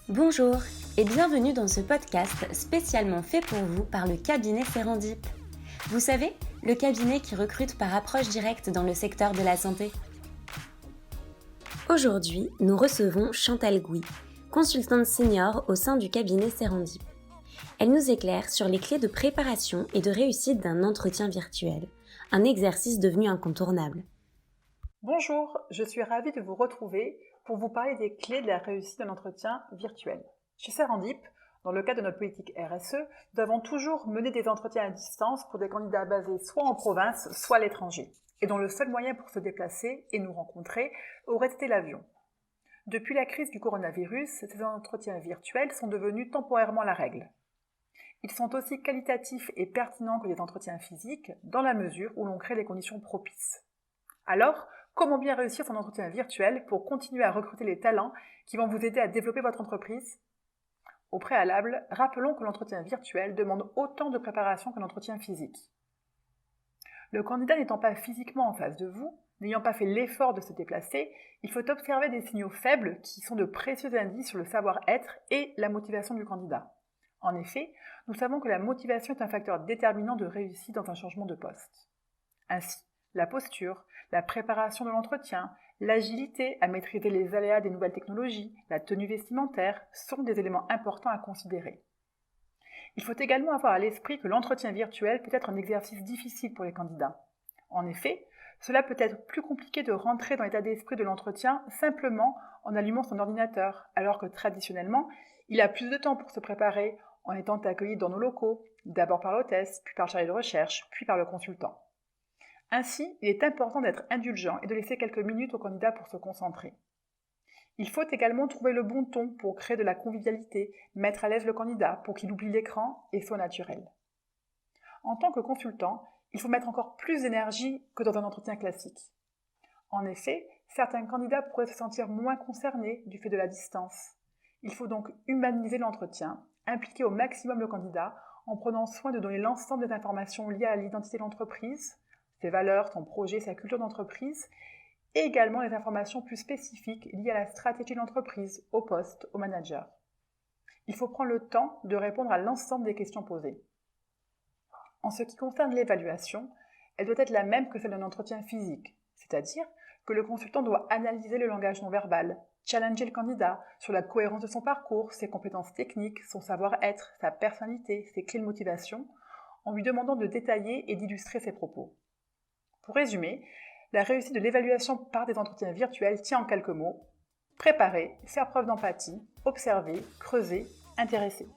Bonjour et bienvenue dans ce podcast spécialement fait pour vous par le cabinet Serendip. Vous savez, le cabinet qui recrute par approche directe dans le secteur de la santé. Aujourd'hui, nous recevons Chantal Gouy, consultante senior au sein du cabinet Serendip. Elle nous éclaire sur les clés de préparation et de réussite d'un entretien virtuel, un exercice devenu incontournable. Bonjour, je suis ravie de vous retrouver pour vous parler des clés de la réussite d'un entretien virtuel. Chez Serendip, dans le cadre de notre politique RSE, nous avons toujours mené des entretiens à distance pour des candidats basés soit en province, soit à l'étranger, et dont le seul moyen pour se déplacer et nous rencontrer aurait été l'avion. Depuis la crise du coronavirus, ces entretiens virtuels sont devenus temporairement la règle. Ils sont aussi qualitatifs et pertinents que les entretiens physiques, dans la mesure où l'on crée les conditions propices. Alors, comment bien réussir son entretien virtuel pour continuer à recruter les talents qui vont vous aider à développer votre entreprise ? Au préalable, rappelons que l'entretien virtuel demande autant de préparation qu'un entretien physique. Le candidat n'étant pas physiquement en face de vous, n'ayant pas fait l'effort de se déplacer, il faut observer des signaux faibles qui sont de précieux indices sur le savoir-être et la motivation du candidat. En effet, nous savons que la motivation est un facteur déterminant de réussite dans un changement de poste. Ainsi, la posture, la préparation de l'entretien, l'agilité à maîtriser les aléas des nouvelles technologies, la tenue vestimentaire sont des éléments importants à considérer. Il faut également avoir à l'esprit que l'entretien virtuel peut être un exercice difficile pour les candidats. En effet, cela peut être plus compliqué de rentrer dans l'état d'esprit de l'entretien simplement en allumant son ordinateur, alors que traditionnellement, il a plus de temps pour se préparer en étant accueilli dans nos locaux, d'abord par l'hôtesse, puis par le chargé de recherche, puis par le consultant. Ainsi, il est important d'être indulgent et de laisser quelques minutes au candidat pour se concentrer. Il faut également trouver le bon ton pour créer de la convivialité, mettre à l'aise le candidat pour qu'il oublie l'écran et soit naturel. En tant que consultant, il faut mettre encore plus d'énergie que dans un entretien classique. En effet, certains candidats pourraient se sentir moins concernés du fait de la distance. Il faut donc humaniser l'entretien, impliquer au maximum le candidat en prenant soin de donner l'ensemble des informations liées à l'identité de l'entreprise, ses valeurs, son projet, sa culture d'entreprise, et également les informations plus spécifiques liées à la stratégie de l'entreprise, au poste, au manager. Il faut prendre le temps de répondre à l'ensemble des questions posées. En ce qui concerne l'évaluation, elle doit être la même que celle d'un entretien physique, c'est-à-dire que le consultant doit analyser le langage non verbal, challenger le candidat sur la cohérence de son parcours, ses compétences techniques, son savoir-être, sa personnalité, ses clés de motivation, en lui demandant de détailler et d'illustrer ses propos. Pour résumer, la réussite de l'évaluation par des entretiens virtuels tient en quelques mots: préparer, faire preuve d'empathie, observer, creuser, intéresser.